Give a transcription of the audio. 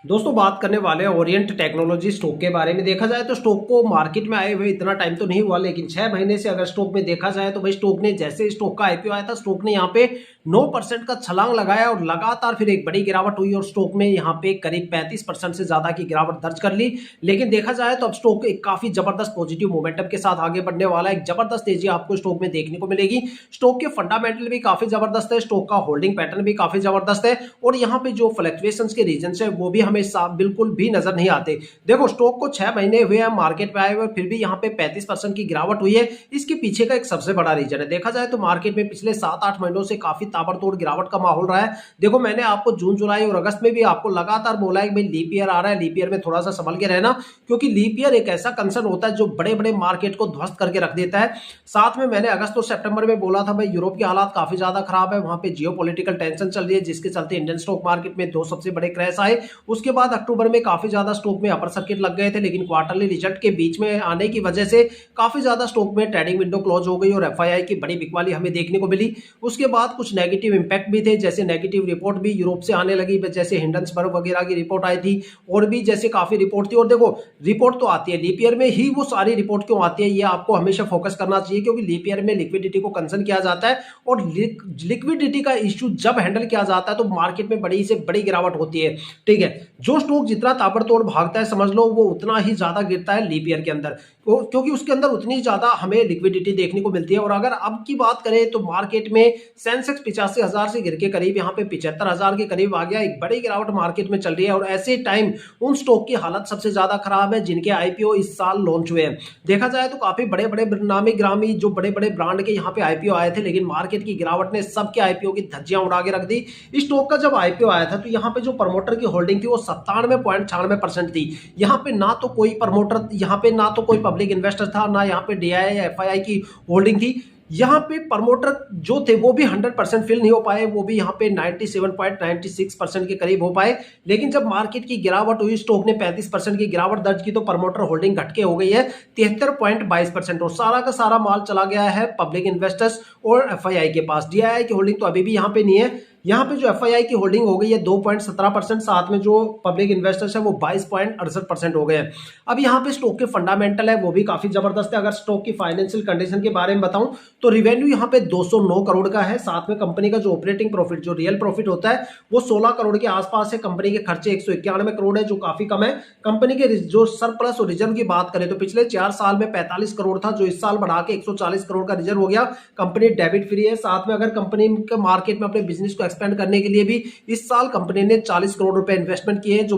दोस्तों बात करने वाले हैं ओरिएंट टेक्नोलॉजी स्टॉक के बारे में। देखा जाए तो स्टॉक को मार्केट में आए हुए इतना टाइम तो नहीं हुआ, लेकिन 6 महीने से अगर स्टॉक में देखा जाए तो भाई स्टॉक ने जैसे स्टॉक का आईपीओ आया था स्टॉक ने यहाँ पे 9% का छलांग लगाया और लगातार फिर एक बड़ी गिरावट हुई और स्टॉक में यहाँ पे करीब 35% से ज्यादा की गिरावट दर्ज कर ली। लेकिन देखा जाए तो अब स्टॉक एक काफी जबरदस्त पॉजिटिव मोमेंटम के साथ आगे बढ़ने वाला है। एक जबरदस्त तेजी आपको स्टॉक में देखने को मिलेगी। स्टॉक के फंडामेंटल भी काफी जबरदस्त है, स्टॉक का होल्डिंग पैटर्न भी काफी जबरदस्त है और यहाँ पे जो फ्लक्चुएशंस के रीजन है वो भी हमें बिल्कुल भी नजर नहीं आते। देखो स्टॉक को 6 महीने हुए हैं मार्केट में आए हुए, फिर भी यहाँ पे 35% की गिरावट हुई है। इसके पीछे का एक सबसे बड़ा रीजन है, देखा जाए तो मार्केट में पिछले 7-8 महीनों से काफी ताबड़तोड़ गिरावट का माहौल रहा है। देखो मैंने आपको जून जुलाई और अगस्त में भी आपको लगातार बोला है कि भाई लीप ईयर आ रहा है, लीप ईयर में थोड़ा सा संभल के रहना, क्योंकि लीप ईयर एक ऐसा कंसर्न होता है जो बड़े बड़े मार्केट को ध्वस्त करके रख देता है। साथ में मैंने अगस्त और सितंबर में बोला था भाई यूरोप के हालात काफी ज्यादा खराब है, वहां पे जियोपॉलिटिकल टेंशन चल रही है जिसके चलते इंडियन स्टॉक मार्केट में दो सबसे बड़े क्रैश आए। उसके बाद अक्टूबर में काफी ज्यादा स्टॉक में अपर सर्किट लग गए थे, लेकिन क्वार्टरली रिजल्ट के बीच में आने की वजह से काफी ज्यादा स्टॉक में ट्रेडिंग विंडो क्लोज हो गई और एफआईआई की बड़ी बिकवाली हमें देखने को मिली। उसके बाद कुछ नेगेटिव इंपैक्ट भी थे, जैसे नेगेटिव रिपोर्ट भी यूरोप से आने लगी, जैसे हिंडनबर्ग वगैरह की रिपोर्ट आई थी और भी जैसे काफी रिपोर्ट थी। और देखो रिपोर्ट तो आती है लीप ईयर में ही, वो सारी रिपोर्ट क्यों आती है ये आपको हमेशा फोकस करना चाहिए, क्योंकि लीप ईयर में लिक्विडिटी को कंसर्न किया जाता है और लिक्विडिटी का इश्यू जब हैंडल किया जाता है तो मार्केट में बड़ी से बड़ी गिरावट होती है। ठीक है, जो स्टॉक जितना ताबड़तोड़ भागता है समझ लो वो उतना ही ज्यादा गिरता है लीप ईयर के अंदर, क्योंकि उसके अंदर उतनी ज्यादा हमें लिक्विडिटी देखने को मिलती है। और अगर अब की बात करें तो मार्केट में सेंसेक्स 85,000 से गिर के करीब यहाँ पे 75,000 के करीब आ गया। एक बड़ी गिरावट मार्केट में चल रही है और ऐसे टाइम उन स्टॉक की हालत सबसे ज्यादा खराब है जिनके आईपीओ इस साल लॉन्च हुए हैं। देखा जाए तो काफी बड़े बड़े नामी ग्रामी जो बड़े बड़े ब्रांड के यहाँ पे आईपीओ आए थे, लेकिन मार्केट की गिरावट ने सबके आईपीओ की धज्जियां उड़ा के रख दी। इस स्टॉक का जब आईपीओ आया था तो यहाँ पे जो प्रमोटर की होल्डिंग थी वो 97.96% थी। यहाँ पे ना तो कोई प्रमोटर, यहाँ पे ना तो कोई पब्लिक इन्वेस्टर था, ना यहाँ पे डीआई या एफआईआई की होल्डिंग थी। यहाँ पे प्रमोटर जो थे वो भी 100% फिल नहीं हो पाए, वो भी यहाँ पे 97.96% के करीब हो पाए। लेकिन जब मार्केट की गिरावट हुई, स्टॉक ने 35% की गिरावट दर्ज की, तो प्रमोटर होल्डिंग घट के हो गई है 73.22% और सारा का सारा माल चला गया है पब्लिक इन्वेस्टर्स और एफआईआई के पास। डीआईआई की होल्डिंग तो अभी भी यहाँ पे नहीं है। यहाँ पे जो एफआईआई की होल्डिंग हो गई है 2.17%, साथ में जो पब्लिक इन्वेस्टर्स है वो 22.68% हो गए हैं। अब यहाँ पे स्टॉक के फंडामेंटल है वो भी काफी जबरदस्त है। अगर स्टॉक की फाइनेंशियल कंडीशन के बारे में बताऊं तो रिवेन्यू यहाँ पे 209 करोड़ का है, साथ में कंपनी का जो ऑपरेटिंग प्रॉफिट, जो रियल प्रॉफिट होता है वो 16 करोड़ के आसपास है। कंपनी के खर्चे 191 करोड़ है जो काफी कम है। कंपनी के जो सरप्लस और रिजर्व की बात करें तो पिछले 4 साल में 45 करोड़ था, जो इस साल बढ़ा के 140 करोड़ का रिजर्व हो गया। कंपनी डेबिट फ्री है। साथ में अगर कंपनी के मार्केट में अपने बिजनेस को एक्सपेंड करने के लिए भी इस साल कंपनी ने 40 करोड़ रुपए इन्वेस्टमेंट किए हैं, जो